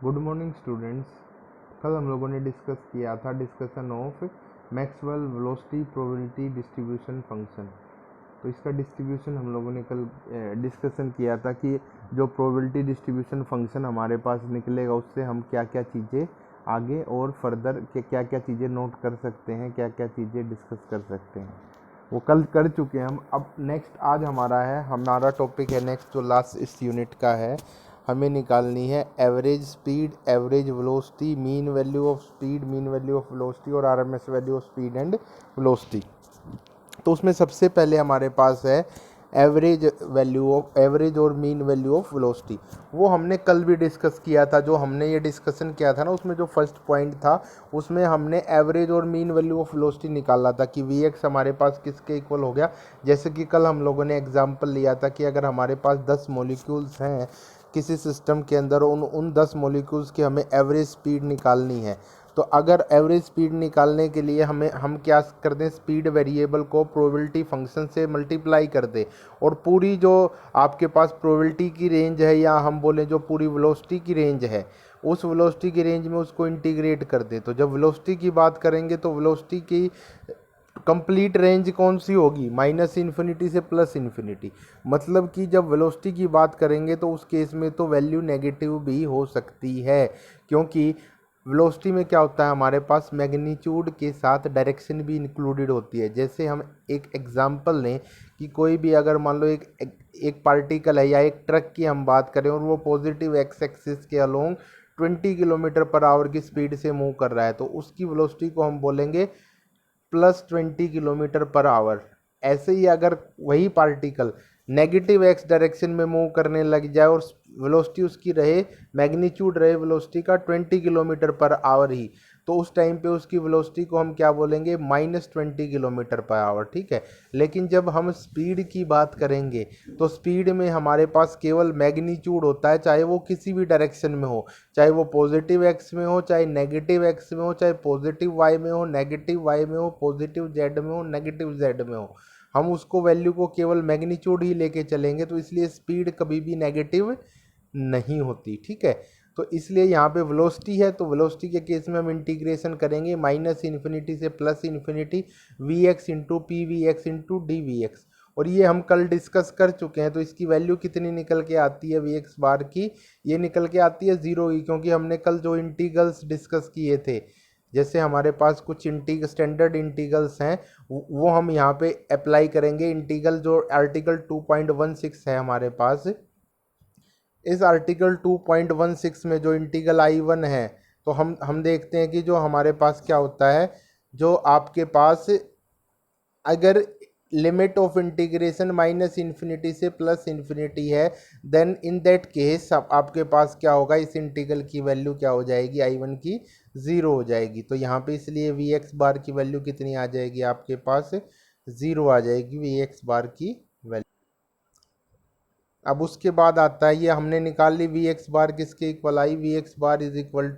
Good morning students. कल हम लोगों ने डिस्कस किया था discussion of Maxwell velocity probability distribution function. तो इसका डिस्ट्रीब्यूशन हम लोगों ने कल डिस्कशन किया था कि जो प्रोबेबिलिटी डिस्ट्रीब्यूशन फंक्शन हमारे पास निकलेगा उससे हम क्या क्या चीज़ें आगे और फर्दर के क्या क्या चीज़ें नोट कर सकते हैं, क्या क्या चीज़ें डिस्कस कर सकते हैं, वो कल कर चुके हैं हम। अब नेक्स्ट आज हमारा टॉपिक है नेक्स्ट, जो लास्ट इस यूनिट का है, हमें निकालनी है average speed, average velocity, mean value of speed, mean value of velocity और RMS value of speed and velocity. तो उसमें सबसे पहले हमारे पास है एवरेज वैल्यू ऑफ, एवरेज और मीन वैल्यू ऑफ वेलोसिटी। वो हमने कल भी डिस्कस किया था। जो हमने ये डिस्कशन किया था ना, उसमें जो फर्स्ट पॉइंट था उसमें हमने एवरेज और मीन वैल्यू ऑफ वेलोसिटी निकाला था कि वी एक्स हमारे पास किसके इक्वल हो गया। जैसे कि कल हम लोगों ने एग्जाम्पल लिया था कि अगर हमारे पास 10 मॉलिक्यूल्स हैं किसी सिस्टम के अंदर, उन 10 मॉलिक्यूल्स की हमें एवरेज स्पीड निकालनी है। तो अगर एवरेज स्पीड निकालने के लिए हम क्या कर दें, स्पीड वेरिएबल को प्रोबेबिलिटी फंक्शन से मल्टीप्लाई कर दें और पूरी जो आपके पास प्रोबेबिलिटी की रेंज है, या हम बोलें जो पूरी वेलोसिटी की रेंज है, उस वेलोसिटी की रेंज में उसको इंटीग्रेट कर दें। तो जब वेलोसिटी की बात करेंगे तो वेलोसिटी की कंप्लीट रेंज कौन सी होगी, माइनस इन्फिनिटी से प्लस इन्फिनिटी। मतलब कि जब वेलोसिटी की बात करेंगे तो उस केस में तो वैल्यू नेगेटिव भी हो सकती है, क्योंकि वेलोसिटी में क्या होता है, हमारे पास मैग्नीट्यूड के साथ डायरेक्शन भी इंक्लूडेड होती है। जैसे हम एक एग्जांपल लें कि कोई भी अगर मान लो एक पार्टिकल है या एक ट्रक की हम बात करें और वो पॉजिटिव एक्स एक्सिस के अलोंग 20 किलोमीटर पर आवर की स्पीड से मूव कर रहा है, तो उसकी वेलोसिटी को हम बोलेंगे +20 किलोमीटर पर आवर। ऐसे ही अगर वही पार्टिकल नेगेटिव एक्स डायरेक्शन में मूव करने लग जाए और वेलोसिटी उसकी रहे, मैग्नीट्यूड रहे वेलोसिटी का 20 किलोमीटर पर आवर ही, तो उस टाइम पे उसकी वेलोसिटी को हम क्या बोलेंगे, -20 किलोमीटर पर आवर। ठीक है। लेकिन जब हम स्पीड की बात करेंगे तो स्पीड में हमारे पास केवल मैग्नीट्यूड होता है, चाहे वो किसी भी डायरेक्शन में हो, चाहे वो पॉजिटिव एक्स में हो, चाहे नेगेटिव एक्स में हो, चाहे पॉजिटिव वाई में हो, नेगेटिव वाई में हो, पॉजिटिव जेड में हो, नेगेटिव जेड में हो, हम उसको वैल्यू को केवल मैग्नीट्यूड ही लेके चलेंगे। तो इसलिए स्पीड कभी भी नेगेटिव नहीं होती। ठीक है। तो इसलिए यहाँ पे वेलोसिटी है, तो वेलोसिटी के केस में हम इंटीग्रेशन करेंगे माइनस इन्फिनिटी से plus infinity, v x into p v x into d v x. और ये हम कल डिस्कस कर चुके हैं। तो इसकी वैल्यू कितनी निकल के आती है वी एक्स बार की, ये निकल के आती है 0 ही, क्योंकि हमने कल जो इंटीग्रल्स डिस्कस किए थे, जैसे हमारे पास कुछ स्टैंडर्ड इंटीग्रल्स हैं, वो हम यहाँ पे अप्लाई करेंगे। इंटीग्रल जो आर्टिकल 2.16 है हमारे पास, इस आर्टिकल 2.16 में जो इंटीग्रल I1 है, तो हम देखते हैं कि जो हमारे पास क्या होता है, जो आपके पास अगर limit of integration minus infinity से प्लस इन्फिनिटी है, देन इन दैट केस आपके पास क्या होगा, इस इंटीग्रल की वैल्यू क्या हो जाएगी, I1 की 0 हो जाएगी। तो यहाँ पे इसलिए वी एक्स बार की वैल्यू कितनी आ जाएगी, आपके पास 0 आ जाएगी वी एक्स बार की वैल्यू। अब उसके बाद आता है, ये हमने निकाल ली वी एक्स बार किसके equal I, v x bar is equal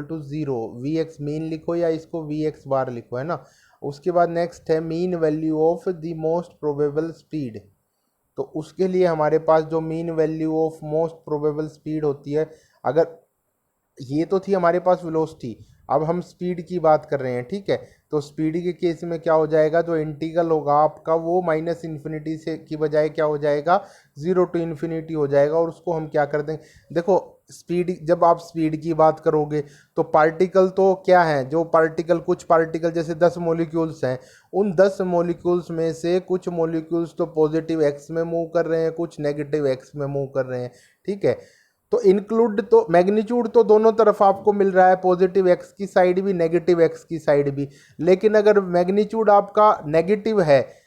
to zero. V x mean लिखो या इसको वी एक्स बार लिखो, है ना। उसके बाद नेक्स्ट है mean value of the most probable speed. तो उसके लिए हमारे पास जो mean value of most probable speed होती है, अगर ये तो थी हमारे पास वेलोसिटी, अब हम स्पीड की बात कर रहे हैं। ठीक है। तो स्पीड के केस में क्या हो जाएगा, जो इंटीग्रल होगा आपका वो माइनस इन्फिनिटी से की बजाय क्या हो जाएगा, 0 टू इन्फिनिटी हो जाएगा। और उसको हम क्या कर देंगे, देखो स्पीड, जब आप स्पीड की बात करोगे तो पार्टिकल तो क्या है, जो पार्टिकल, कुछ पार्टिकल जैसे 10 मॉलिक्यूल्स हैं, उन 10 मॉलिक्यूल्स में से कुछ मॉलिक्यूल्स तो पॉजिटिव एक्स में मूव कर रहे हैं, कुछ नेगेटिव एक्स में मूव कर रहे हैं। ठीक है। तो इंक्लूड, तो मैग्नीट्यूड तो दोनों तरफ आपको मिल रहा है, पॉजिटिव एक्स की साइड भी, नेगेटिव एक्स की साइड भी। लेकिन अगर मैग्नीट्यूड आपका नेगेटिव है,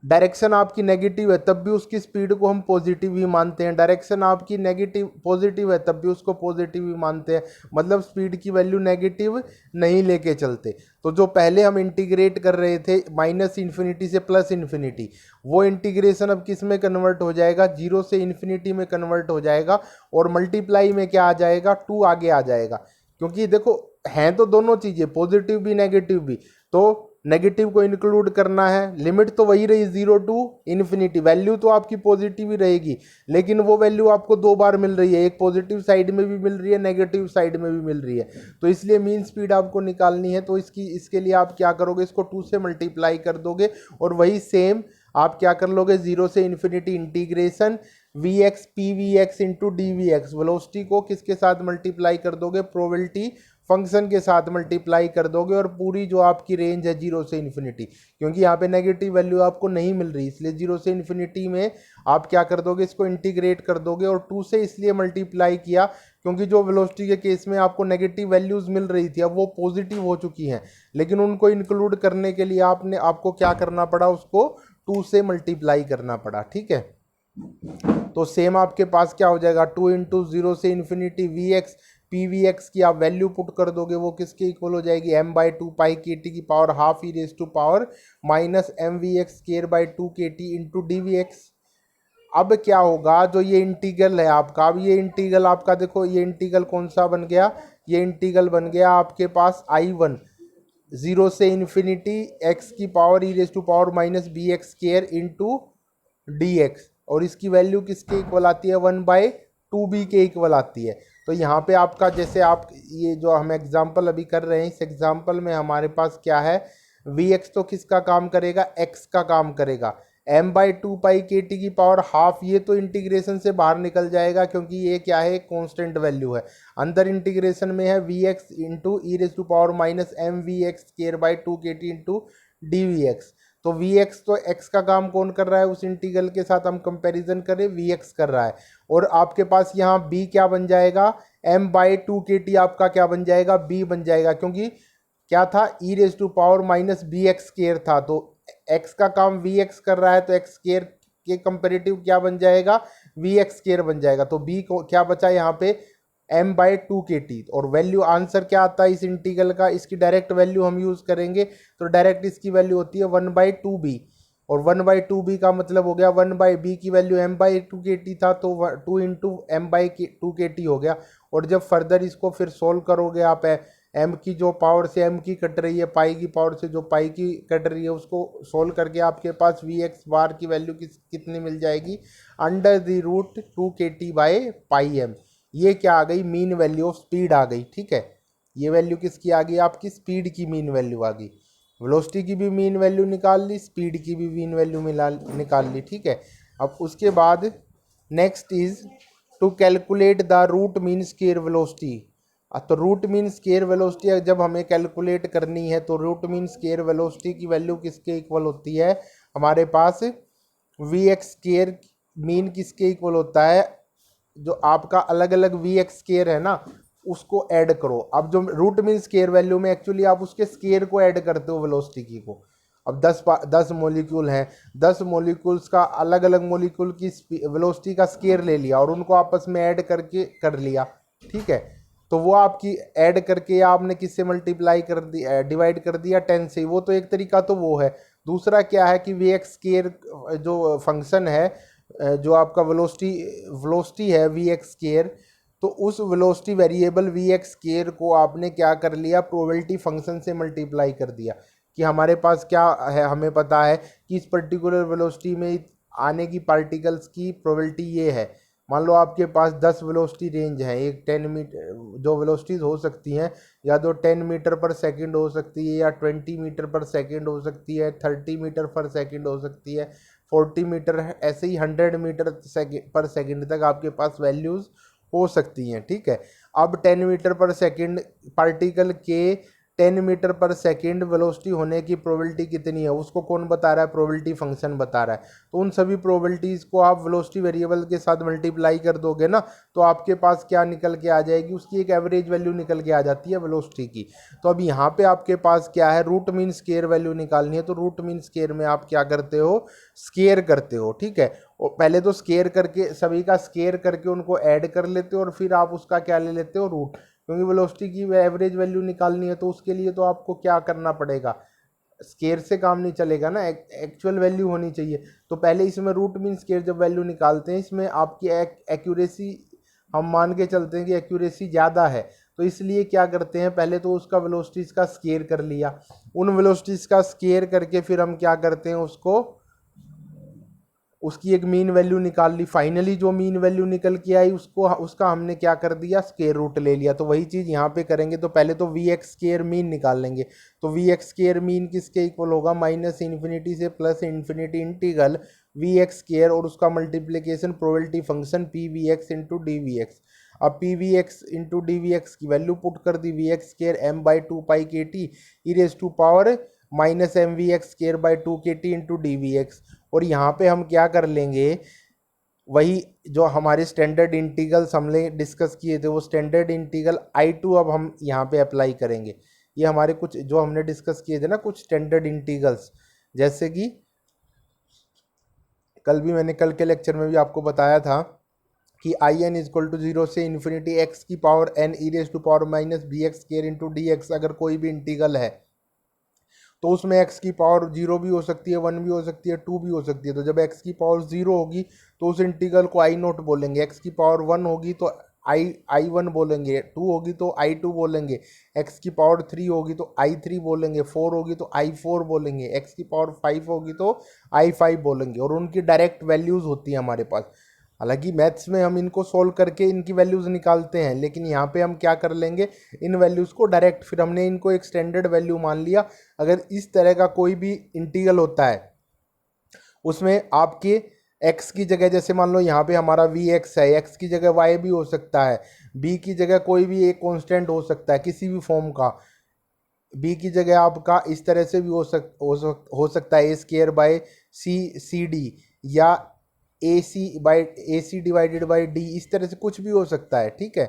डायरेक्शन आपकी नेगेटिव है, तब भी उसकी स्पीड को हम पॉजिटिव ही मानते हैं। डायरेक्शन आपकी नेगेटिव पॉजिटिव है, तब भी उसको पॉजिटिव ही मानते हैं। मतलब स्पीड की वैल्यू नेगेटिव नहीं लेके चलते। तो जो पहले हम इंटीग्रेट कर रहे थे माइनस इन्फिनिटी से प्लस इन्फिनिटी, वो इंटीग्रेशन अब किस में कन्वर्ट हो जाएगा, 0 से इन्फिनिटी में कन्वर्ट हो जाएगा। और मल्टीप्लाई में क्या आ जाएगा, 2 आगे आ जाएगा। क्योंकि देखो हैं तो दोनों चीज़ें, पॉजिटिव भी नेगेटिव भी, तो नेगेटिव को इंक्लूड करना है। लिमिट तो वही रही 0 टू इन्फिनिटी, वैल्यू तो आपकी पॉजिटिव ही रहेगी, लेकिन वो वैल्यू आपको दो बार मिल रही है, एक पॉजिटिव साइड में भी मिल रही है, नेगेटिव साइड में भी मिल रही है। तो इसलिए मीन स्पीड आपको निकालनी है, तो इसके लिए आप क्या करोगे, इसको 2 से मल्टीप्लाई कर दोगे और वही सेम आप क्या कर लोगे, 0 से infinity integration v x p v x into d v x, velocity को किसके साथ मल्टीप्लाई कर दोगे, प्रोबेबिलिटी फंक्शन के साथ मल्टीप्लाई कर दोगे, और पूरी जो आपकी रेंज है 0 से इन्फिनिटी, क्योंकि यहाँ पे नेगेटिव वैल्यू आपको नहीं मिल रही, इसलिए 0 से इन्फिनिटी में आप क्या कर दोगे, इसको इंटीग्रेट कर दोगे। और 2 से इसलिए मल्टीप्लाई किया क्योंकि जो वेलोसिटी के केस में आपको नेगेटिव वैल्यूज मिल रही थी अब वो पॉजिटिव हो चुकी हैं, लेकिन उनको इंक्लूड करने के लिए आपको क्या करना पड़ा, उसको 2 से मल्टीप्लाई करना पड़ा। ठीक है, तो सेम आपके पास क्या हो जाएगा, 2 इंटू 0 से infinity v x p v x की आप वैल्यू पुट कर दोगे, वो किसके इक्वल हो जाएगी, m by 2 pi k T की power half e raise to power minus m v x square by 2 k T into d v x. अब क्या होगा, जो ये इंटीग्रल है आपका, अब ये इंटीग्रल आपका देखो, ये इंटीग्रल कौन सा बन गया, ये इंटीग्रल बन गया आपके पास I1 0 से इन्फिनिटी x की power e raise to power minus b x square into d x, और इसकी वैल्यू किसके इक्वल आती है, 1/2b के इक्वल आती है। तो यहाँ पे आपका, जैसे आप ये जो हम एग्जाम्पल अभी कर रहे हैं, इस एग्जाम्पल में हमारे पास क्या है, वी एक्स तो किसका काम करेगा, एक्स का काम करेगा, m/2 पाई के टी की पावर हाफ, ये तो इंटीग्रेशन से बाहर निकल जाएगा क्योंकि ये क्या है, कांस्टेंट वैल्यू है, अंदर इंटीग्रेशन में है v x into e raise to power minus m v x square by 2 k T into d v x. तो वी एक्स तो एक्स का काम कौन कर रहा है, उस इंटीग्रल के साथ हम कंपैरिजन करें, वी एक्स कर रहा है, और आपके पास यहाँ बी क्या बन जाएगा, m/2 के टी आपका क्या बन जाएगा, बी बन जाएगा, क्योंकि क्या था, e raise to power minus b x square था, तो एक्स का काम वी एक्स कर रहा है, तो एक्स स्केयर के कंपेरेटिव क्या बन जाएगा, वी एक्स स्केयर बन जाएगा। तो बी को क्या बचा यहाँ पे, m/2 के टी, और वैल्यू आंसर क्या आता है इस इंटीग्रल का, इसकी डायरेक्ट वैल्यू हम यूज करेंगे, तो डायरेक्ट इसकी वैल्यू होती है 1/2b, और 1/2b का मतलब हो गया 1/b की वैल्यू m/2 के टी था, तो 2 इंटू m/2 के टी हो गया। और जब फर्दर इसको फिर सोल्व करोगे आप, m की जो पावर से m की कट रही है, पाई की पावर से जो पाई की कट रही है, उसको सोल्व करके आपके पास वी एक्स बार की वैल्यू कितनी मिल जाएगी, √2 k T by pi M. ये क्या आ गई, मीन वैल्यू ऑफ स्पीड आ गई। ठीक है, ये वैल्यू किसकी आ गई, आपकी स्पीड की मीन वैल्यू आ गई, वेलोसिटी की भी मीन वैल्यू निकाल ली, स्पीड की भी मीन वैल्यू निकाल ली। ठीक है, अब उसके बाद next is to calculate the root mean square velocity. तो रूट मीन स्केयर वेलोसिटी जब हमें कैलकुलेट करनी है, तो रूट मीन स्केयर वेलोसिटी की वैल्यू किसके इक्वल होती है, हमारे पास वी एक्स स्केयर मीन किसके इक्वल होता है, जो आपका अलग अलग वी एक्स स्केयर है ना, उसको ऐड करो। अब जो रूट मीन स्केयर वैल्यू में एक्चुअली आप उसके स्केयर को ऐड करते हो वेलोसिटी की को। अब 10 मॉलिक्यूल हैं, 10 मॉलिक्यूल्स का अलग अलग मॉलिक्यूल की वेलोसिटी का स्केयर ले लिया और उनको आपस में ऐड करके कर लिया। ठीक है, तो वो आपकी ऐड करके आपने किससे मल्टीप्लाई कर दिया, डिवाइड कर दिया 10 से, वो तो एक तरीका तो वो है। दूसरा क्या है कि वी एक्स स्केयर जो फंक्शन है, जो आपका वेलोसिटी है वी एक्स स्केयर, तो उस velocity variable v x square को आपने क्या कर लिया, प्रोबेबिलिटी फंक्शन से मल्टीप्लाई कर दिया, कि हमारे पास क्या है, हमें पता है कि इस पर्टिकुलर वेलोसिटी में आने की पार्टिकल्स की प्रोबेबिलिटी ये है। मान लो आपके पास 10 वेलोसिटी रेंज है, एक 10 मीटर जो वेलोसिटीज हो सकती हैं, या तो 10 मीटर पर सेकंड हो सकती है, या 20 मीटर पर सेकंड हो सकती है, 30 मीटर पर सेकंड हो सकती है, 40 मीटर, ऐसे ही 100 मीटर पर सेकंड तक आपके पास वैल्यूज़ हो सकती हैं। ठीक है, अब 10 मीटर पर सेकंड पार्टिकल के 10 मीटर पर सेकंड वेलोसिटी होने की प्रोबेबिलिटी कितनी है, उसको कौन बता रहा है, प्रोबेबिलिटी फंक्शन बता रहा है। तो उन सभी प्रोबेबिलिटीज़ को आप वेलोसिटी वेरिएबल के साथ मल्टीप्लाई कर दोगे ना, तो आपके पास क्या निकल के आ जाएगी, उसकी एक एवरेज वैल्यू निकल के आ जाती है वेलोसिटी की। तो अब यहाँ पे आपके पास क्या है, रूट मीन स्केयर वैल्यू निकालनी है, तो रूट मीन स्केयर में आप क्या करते हो, स्केयर करते हो। ठीक है, और पहले तो स्केयर करके, सभी का स्केयर करके उनको ऐड कर लेते हो, और फिर आप उसका क्या ले लेते हो, रूट, क्योंकि वेलोसिटी की एवरेज वैल्यू निकालनी है, तो उसके लिए तो आपको क्या करना पड़ेगा, स्केयर से काम नहीं चलेगा ना, एक्चुअल वैल्यू होनी चाहिए। तो पहले इसमें रूट मीन स्केयर जब वैल्यू निकालते हैं, इसमें आपकी एक्यूरेसी हम मान के चलते हैं कि एक्यूरेसी ज़्यादा है, तो इसलिए क्या करते हैं, पहले तो उसका वेलोसिटीज का स्केयर कर लिया, उन वेलोसिटीज का स्केयर करके फिर हम क्या करते हैं, उसकी एक मीन वैल्यू निकाल ली। फाइनली जो मीन वैल्यू निकल के आई उसका हमने क्या कर दिया, स्केयर रूट ले लिया। तो वही चीज़ यहाँ पे करेंगे। तो पहले तो वी एक्स स्केयर मीन निकाल लेंगे। तो वी एक्स स्केयर मीन किसके इक्वल होगा, माइनस इन्फिनिटी से plus infinity integral v x square और उसका multiplication probability function p v x into d v x. अब p v x into d v x की वैल्यू पुट कर दी, v x square m by two pi k t e raise to power minus m v x square by two k T into d v x. और यहाँ पे हम क्या कर लेंगे, वही जो हमारे स्टैंडर्ड इंटीग्रल्स हमने डिस्कस किए थे, वो स्टैंडर्ड इंटीग्रल I2 अब हम यहाँ पे अप्लाई करेंगे। ये हमारे कुछ जो हमने डिस्कस किए थे ना, कुछ स्टैंडर्ड इंटीग्रल्स, जैसे कि कल भी मैंने कल के लेक्चर में भी आपको बताया था कि आई एन इजक्वल टू 0 से इन्फिनिटी एक्स की power n e raise to power minus b x square into d x अगर कोई भी इंटीग्रल है, तो उसमें x की पावर 0 भी हो सकती है, 1 भी हो सकती है, 2 भी हो सकती है। तो जब x की पावर 0 होगी तो उस इंटीग्रल को आई नोट बोलेंगे, x की पावर 1 होगी तो आई 1 बोलेंगे, 2 होगी तो I2 बोलेंगे, x की पावर 3 होगी तो I3 बोलेंगे, 4 होगी तो I4 बोलेंगे, x की पावर 5 होगी तो I5 बोलेंगे। और उनकी डायरेक्ट वैल्यूज़ होती है हमारे पास। हालांकि मैथ्स में हम इनको सोल्व करके इनकी वैल्यूज़ निकालते हैं, लेकिन यहाँ पे हम क्या कर लेंगे, इन वैल्यूज़ को डायरेक्ट, फिर हमने इनको एक स्टैंडर्ड वैल्यू मान लिया। अगर इस तरह का कोई भी इंटीग्रल होता है, उसमें आपके x की जगह, जैसे मान लो यहाँ पे हमारा वी एक्स है, x की जगह y भी हो सकता है, b की जगह कोई भी एक कांस्टेंट हो सकता है किसी भी फॉर्म का, b की जगह आपका इस तरह से भी हो सकता है ए स्केयर बाय सी डी, या ए सी डिवाइडेड बाई डी, इस तरह से कुछ भी हो सकता है। ठीक है,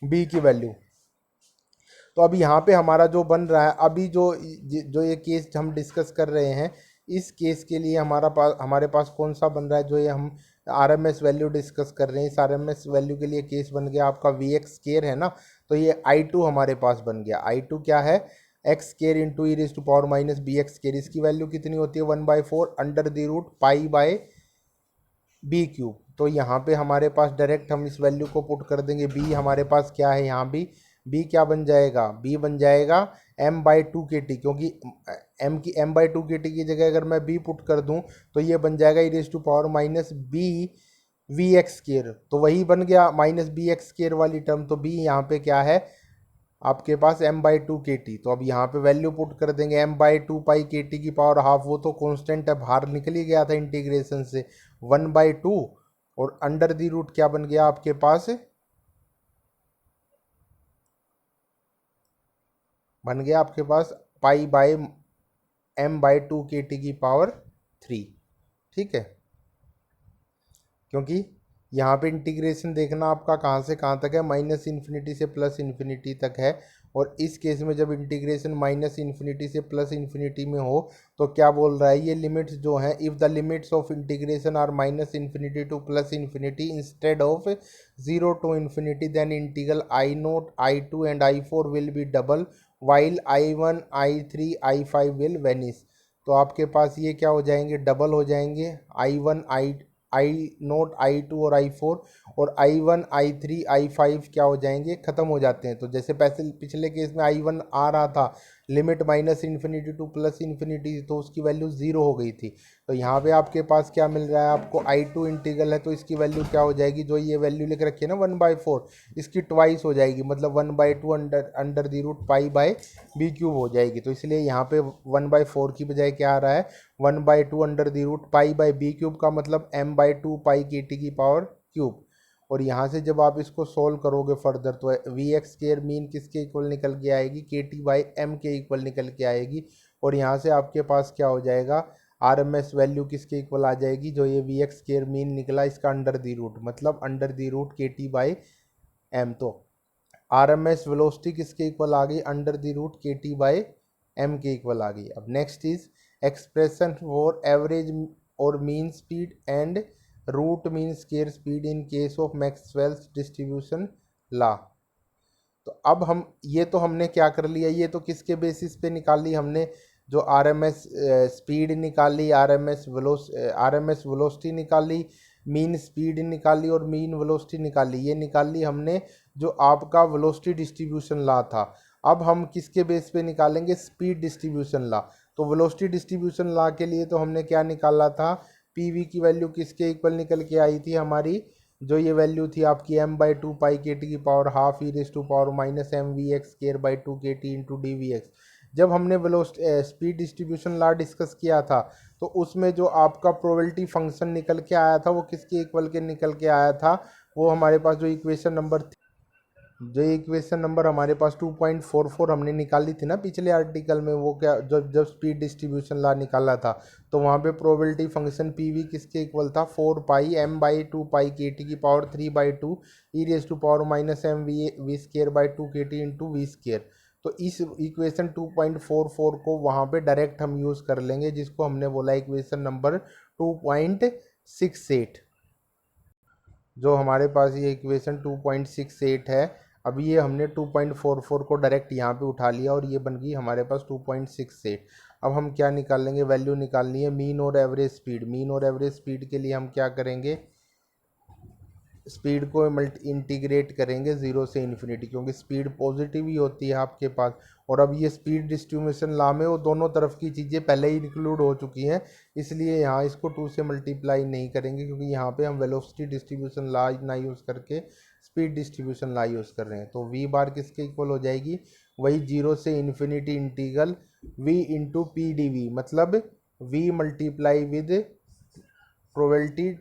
b की वैल्यू। तो अभी यहाँ पे हमारा जो बन रहा है, अभी जो ये केस हम डिस्कस कर रहे हैं, इस केस के लिए हमारे पास कौन सा बन रहा है, जो ये हम आरएमएस वैल्यू डिस्कस कर रहे हैं, इस आरएमएस वैल्यू के लिए केस बन गया आपका वी एक्स स्केयर है ना। तो ये I2 हमारे पास बन गया। I2 क्या है, x square into e raise to power minus b x square. इसकी वैल्यू कितनी होती है, 1/4 under the root pi by b cube. तो यहाँ पे हमारे पास डायरेक्ट हम इस वैल्यू को पुट कर देंगे। बी हमारे पास क्या है, यहाँ भी बी क्या बन जाएगा, बी बन जाएगा m/2 KT, क्योंकि m/2 KT की जगह अगर मैं b पुट कर दूं तो ये बन जाएगा e raise to power minus b v x square. तो वही बन गया माइनस बी एक्स स्केयर वाली टर्म। तो b यहाँ पे क्या है आपके पास m/2 KT। तो अब यहाँ पे वैल्यू पुट कर देंगे, m/2 पाई KT की पावर हाफ, वो तो कांस्टेंट है, बाहर निकल ही गया था इंटीग्रेशन से, 1/2, और अंडर दी रूट क्या बन गया आपके पास, बन गया आपके पास पाई बाय m/2 KT की पावर 3। ठीक है, क्योंकि यहाँ पे इंटीग्रेशन देखना आपका कहाँ से कहाँ तक है, माइनस इन्फिनिटी से प्लस इन्फिनिटी तक है। और इस केस में जब इंटीग्रेशन माइनस इन्फिनिटी से प्लस इन्फिनिटी में हो तो क्या बोल रहा है, ये लिमिट्स जो हैं, if the limits of integration are minus infinity to plus infinity instead of 0 to infinity, then integral I0 I2 and I4 will be double, while I1 I3 I5 will vanish. तो आपके पास ये क्या हो जाएंगे, double हो जाएंगे, I1 I0 I2 और I4, और I1 I3 I5 क्या हो जाएंगे, ख़त्म हो जाते हैं। तो जैसे पिछले केस में I1 आ रहा था limit minus infinity to plus infinity, तो उसकी वैल्यू 0 हो गई थी। तो यहाँ पे आपके पास क्या मिल रहा है आपको, I2 इंटीग्रल है तो इसकी वैल्यू क्या हो जाएगी, जो ये वैल्यू लिख रखी है ना 1/4, इसकी ट्वाइस हो जाएगी, मतलब 1/2 under the root pi by b cube हो जाएगी। तो इसलिए यहाँ पे 1/4 की बजाय क्या आ रहा है, 1/2 under the root pi by b cube, का मतलब m/2 पाई KT की पावर क्यूब। और यहाँ से जब आप इसको सोल्व करोगे फर्दर, तो वी एक्स स्केयर मीन किसके इक्वल निकल के आएगी, KT बाई m के इक्वल निकल के आएगी। और यहाँ से आपके पास क्या हो जाएगा, आरएमएस वैल्यू किसके इक्वल आ जाएगी, जो ये वी एक्स स्केयर मीन निकला इसका अंडर दी रूट, मतलब under the root KT by m। तो आरएमएस वेलोसिटी किसके इक्वल आ गई, under the root KT by m के इक्वल आ गई। अब next is expression for average और mean speed and root mean square speed in case of Maxwell's distribution law. तो अब हम ये तो हमने क्या कर लिया, ये तो किसके बेसिस पे निकाली हमने, जो आरएमएस स्पीड निकाली, आरएमएस वेलोसिटी निकाली, मीन स्पीड निकाली और मीन वेलोसिटी निकाली, ये निकाल ली हमने जो आपका वेलोसिटी डिस्ट्रीब्यूशन लॉ था। अब हम किसके बेस पे निकालेंगे, स्पीड डिस्ट्रीब्यूशन लॉ। तो वेलोसिटी डिस्ट्रीब्यूशन लॉ के लिए तो हमने क्या निकाला था, पीवी की वैल्यू किसके इक्वल निकल के आई थी हमारी, जो ये वैल्यू थी आपकी m/2 पाई के टी की power half e raise to power minus m v x square by 2 k T into d v x. जब हमने स्पीड डिस्ट्रीब्यूशन लॉ डिस्कस किया था तो उसमें जो आपका प्रोबेबिलिटी फंक्शन निकल के आया था वो किसके इक्वल के निकल के आया था, वो हमारे पास जो इक्वेशन नंबर हमारे पास 2.44 हमने निकाली थी ना पिछले आर्टिकल में, वो क्या, जब जब स्पीड डिस्ट्रीब्यूशन लॉ निकाला था तो वहाँ पे प्रोबेबिलिटी फंक्शन पीवी किसके इक्वल था, 4 pi m/2 pi k T की power 3/2 e raise to power minus m v square by 2 k T into v square. तो इस इक्वेशन 2.44 को वहाँ पे डायरेक्ट हम यूज़ कर लेंगे, जिसको हमने बोला इक्वेशन नंबर 2.68। जो हमारे पास ये इक्वेशन 2.68 है, अब ये हमने 2.44 को डायरेक्ट यहाँ पे उठा लिया और ये बन गई हमारे पास 2.68। अब हम क्या निकालेंगे, वैल्यू निकालनी है मीन और एवरेज स्पीड। मीन और एवरेज स्पीड के लिए हम क्या करेंगे, स्पीड को इंटीग्रेट करेंगे 0 से इन्फिनिटी, क्योंकि स्पीड पॉजिटिव ही होती है आपके पास। और अब ये स्पीड डिस्ट्रीब्यूशन लॉ में वो दोनों तरफ की चीज़ें पहले ही इंक्लूड हो चुकी हैं, इसलिए यहाँ इसको 2 से मल्टीप्लाई नहीं करेंगे, क्योंकि यहाँ पे हम वेलोसिटी डिस्ट्रीब्यूशन लॉ ना यूज़ करके स्पीड डिस्ट्रीब्यूशन लॉ यूज़ कर रहे हैं। तो वी बार किसके इक्वल हो जाएगी, वही 0 से infinity integral v into p d v, मतलब v multiply with probability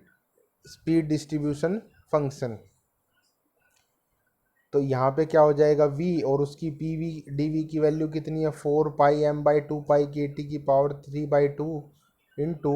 speed distribution function. तो यहाँ पे क्या हो जाएगा v, और उसकी पी वी डी वी की वैल्यू कितनी है, 4 pi m/2 pi k T की power 3/2 into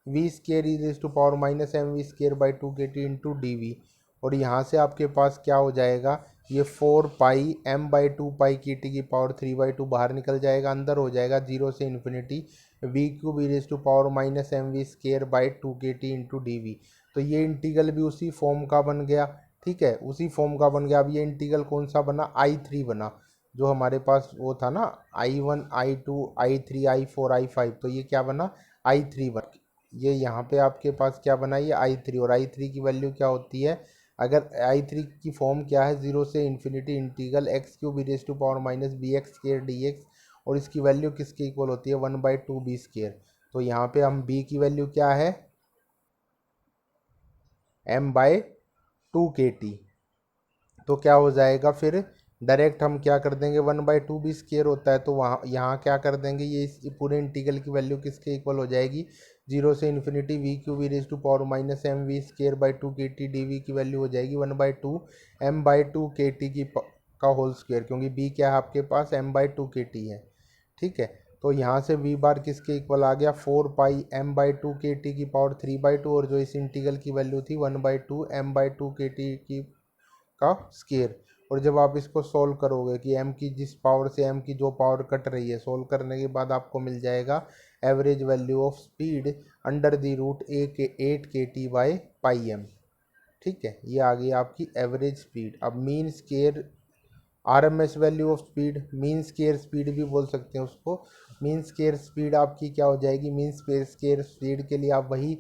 v square e raise to power minus m v square by 2 k T into d v. और यहाँ से आपके पास क्या हो जाएगा, ये 4 pi m/2 pi k T की पावर 3/2 बाहर निकल जाएगा, अंदर हो जाएगा 0 से infinity v cube e raise to power minus m v square by 2 k T into d we. तो ये इंटीग्रल भी उसी फॉर्म का बन गया, ठीक है, उसी फॉर्म का बन गया। अब ये इंटीग्रल कौन सा बना, I3 बना, जो हमारे पास वो था ना I1 I2 I3 I4 I5, तो ये क्या बना, I3 बन। ये यहाँ पे आपके पास क्या बना, ये I3, और I3 की वैल्यू क्या होती है, अगर I3 की फॉर्म क्या है, 0 से infinity integral x cube e raise to power minus b x square d x, और इसकी वैल्यू किसके इक्वल होती है, 1/2 बी स्केयर। तो यहाँ पे हम b की वैल्यू क्या है, m/2 के टी। तो क्या हो जाएगा फिर, डायरेक्ट हम क्या कर देंगे, 1/2 भी स्केयर होता है, तो वहाँ यहाँ क्या कर देंगे, ये इस पूरे इंटीग्रल की वैल्यू किसके इक्वल हो जाएगी, 0 से infinity v cube e raise to power minus m v square by 2 k T d v की वैल्यू हो जाएगी 1/2 m/2 के टी का होल स्क्वायर, क्योंकि b क्या है आपके पास, m/2 के टी है, ठीक है। तो यहाँ से v बार किसके इक्वल आ गया, 4 पाई m/2 के टी की पावर 3/2, और जो इस इंटीग्रल की वैल्यू थी 1/2 m/2 के टी की का स्केयर। और जब आप इसको सोल्व करोगे कि m की जिस पावर से m की जो पावर कट रही है, सोल्व करने के बाद आपको मिल जाएगा average value of speed under the root 8 k T by pi M, ठीक है। ये आ गई आपकी एवरेज स्पीड। अब mean square RMS value of speed, mean square speed भी बोल सकते हैं उसको। मीन स्केयर स्पीड आपकी क्या हो जाएगी, मीन स्केयर स्पीड के लिए आप वही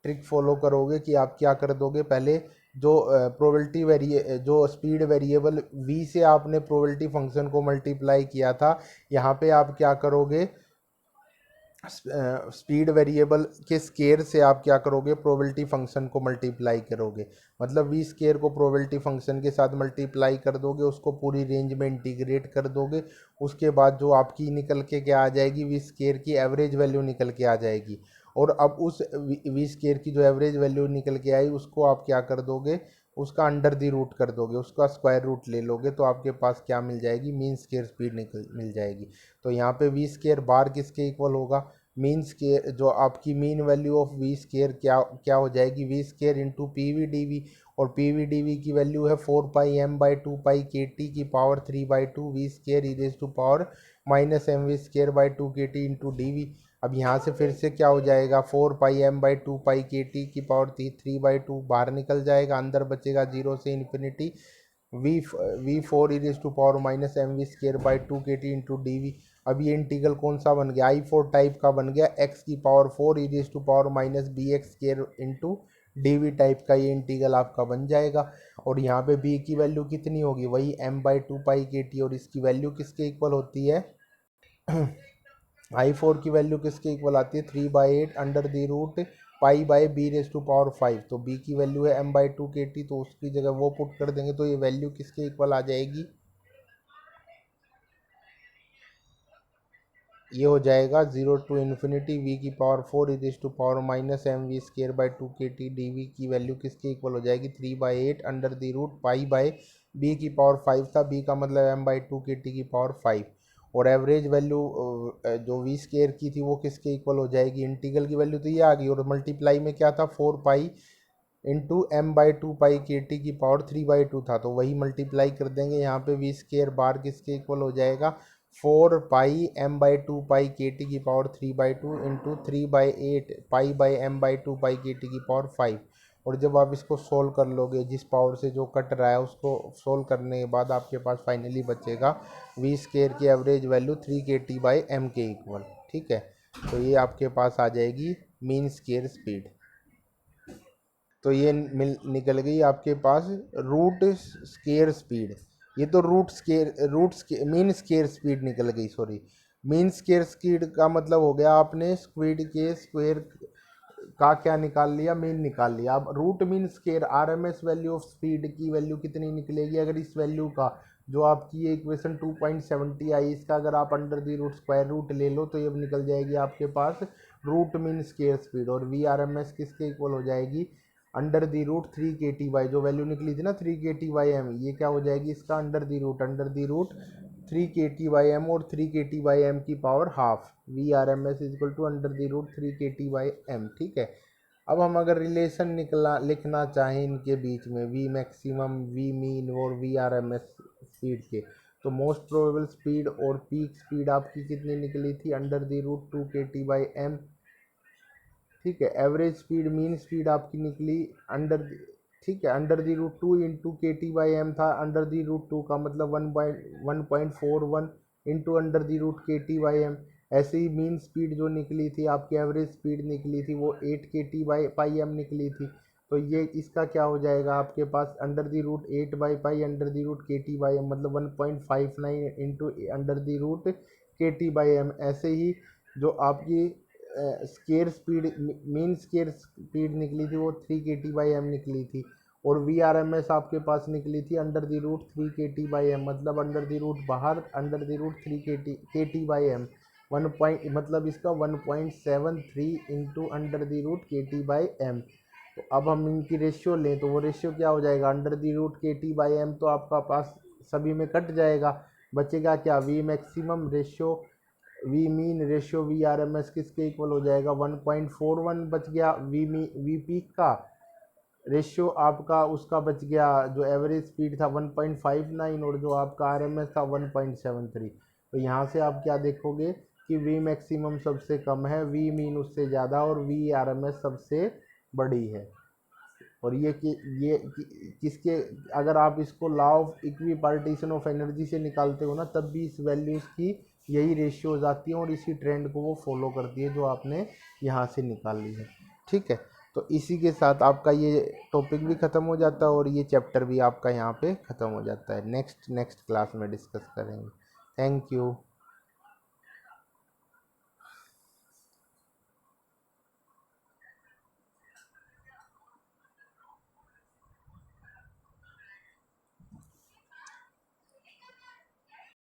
ट्रिक फॉलो करोगे कि आप क्या कर दोगे, पहले जो प्रोबेबिलिटी जो स्पीड वेरिएबल v से आपने प्रोबेबिलिटी फंक्शन को मल्टीप्लाई किया था, यहाँ पे आप क्या करोगे, स्पीड वेरिएबल के स्केयर से आप क्या करोगे, प्रोबेबिलिटी फंक्शन को मल्टीप्लाई करोगे। मतलब वी स्केयर को प्रोबेबिलिटी फंक्शन के साथ मल्टीप्लाई कर दोगे, उसको पूरी रेंज में इंटीग्रेट कर दोगे, उसके बाद जो आपकी निकल के क्या आ जाएगी, वी स्केयर की एवरेज वैल्यू निकल के आ जाएगी। और अब उस वी स्केयर की जो एवरेज वैल्यू निकल के आई उसको आप क्या कर दोगे, उसका अंडर दी रूट कर दोगे, उसका स्क्वायर रूट ले लोगे, तो आपके पास क्या मिल जाएगी, मीन स्केयर स्पीड मिल जाएगी। तो यहाँ पे वी स्केयर बार किसके इक्वल होगा, मीन स्केयर, जो आपकी mean value of v square क्या हो जाएगी, v square into p v d v, और पी वी डी वी की वैल्यू है 4 pi m/2 pi k T की power 3/2 v square e raise to power minus m v square by 2 k T into d we. अब यहाँ से फिर से क्या हो जाएगा, 4 pi m/2 pi k T की पावर 3/2 बाहर निकल जाएगा, अंदर बचेगा 0 से infinity v 4 e raise to power minus m v square by 2 k T into d we. अब ये इंटीग्रल कौन सा बन गया, I4 टाइप का बन गया, x की power 4 e raise to power minus b x square into d type का ये इंटीग्रल आपका बन जाएगा। और यहाँ पे b की वैल्यू कितनी होगी, वही m/2π/kt, और इसकी वैल्यू किसके इक्वल होती है I4 की वैल्यू किसके इक्वल आती है 3/8 under the root pi by b raise to power 5। तो b की वैल्यू है m/2kt, तो उसकी जगह वो पुट कर देंगे तो ये वैल्यू किसके इक्वल आ जाएगी, ये हो जाएगा 0 टू इन्फिनिटी वी की power 4 is to power minus mv²/2kt dv की वैल्यू किसके इक्वल हो जाएगी 3/8 under the root pi by b की पावर 5 था, b का मतलब m/2kt की पावर 5। और एवरेज वैल्यू जो v² की थी वो किसके इक्वल हो जाएगी, इंटीग्रल की वैल्यू तो ये आ गई, और मल्टीप्लाई में क्या था 4π इंटू m/2π/kt की पावर 3/2 था, तो वही मल्टीप्लाई कर देंगे यहाँ पे v² बार किसके इक्वल हो जाएगा 4π m/2π/kt की power 3/2 into 3/8 pi by m/2π/kt की पावर 5। और जब आप इसको सोल्व कर लोगे, जिस पावर से जो कट रहा है उसको सोल्व करने के बाद आपके पास फाइनली बचेगा v² की एवरेज वैल्यू 3kt/m के इक्वल। ठीक है, तो ये आपके पास आ जाएगी मीन स्क्वायर स्पीड। तो ये निकल गई आपके पास रूट स्क्वायर स्पीड, ये तो मीन स्क्वायर स्पीड निकल गई, सॉरी मीन स्क्वायर स्पीड का मतलब हो गया आपने स्क्वीड के स्क्वायर का क्या निकाल लिया, मीन निकाल लिया। अब root mean square RMS value of speed की वैल्यू कितनी निकलेगी, अगर इस वैल्यू का जो आपकी ये इक्वेशन 2.70 आई, इसका अगर आप under the root square root ले लो तो ये निकल जाएगी आपके पास रूट मीन स्क्वायर स्पीड। और वी आर एम एस किसके इक्वल हो जाएगी अंडर द रूट 3kt/, जो वैल्यू निकली थी ना 3kt/m, ये क्या हो जाएगी इसका अंडर द रूट 3kt/m, और 3kt/m की power half, v r m s equal to under the root 3kt/m। ठीक है, अब हम अगर रिलेशन लिखना चाहें इनके बीच में वी मैक्सिमम, वी मीन और v r m s speed के, तो मोस्ट प्रोबेबल स्पीड और पीक स्पीड आपकी कितनी निकली थी अंडर द रूट 2kt/m। ठीक है, एवरेज स्पीड मीन स्पीड आपकी निकली ठीक है under the root 2 into kt/m था, अंडर द रूट 2 का मतलब 1.41 into under the root kt/m। ऐसे ही मीन स्पीड जो निकली थी आपकी, एवरेज स्पीड निकली थी वो 8kt/m निकली थी। तो ये इसका क्या हो जाएगा आपके पास under the root 8/π under the root kt/m, मतलब 1.59 into under the root kt/m। ऐसे ही जो आपकी square speed, mean square speed निकली थी वो 3kt/m निकली थी। और वी आर एम एस आपके पास निकली थी अंडर द रूट 3kt/m, मतलब अंडर द रूट बाहर अंडर द रूट 3kt/m, मतलब इसका 1.73 into under the root kt/m। तो अब हम इनकी रेशियो लें तो वो रेशियो क्या हो जाएगा अंडर द रूट kt/m, तो आपका पास सभी में कट जाएगा, बचेगा क्या v maximum ratio v mean ratio v r m s किसके इक्वल हो जाएगा 1.41 बच गया, वी पीक का रेशियो आपका उसका बच गया, जो एवरेज स्पीड था 1.59, और जो आपका आर एम एस था 1.73। तो यहाँ से आप क्या देखोगे कि वी मैक्सिमम सबसे कम है, वी मीन उससे ज़्यादा, और वी आर एम एस सबसे बड़ी है। और किसके, अगर आप इसको law of equipartition of energy से निकालते हो ना, तब भी इस वैल्यूज़ की यही रेशियोज आती हैं और इसी ट्रेंड को वो फॉलो करती है जो आपने यहाँ से निकाल ली है। ठीक है, तो इसी के साथ आपका ये टॉपिक भी ख़त्म हो जाता है और ये चैप्टर भी आपका यहाँ पे ख़त्म हो जाता है। नेक्स्ट क्लास में डिस्कस करेंगे। Thank you.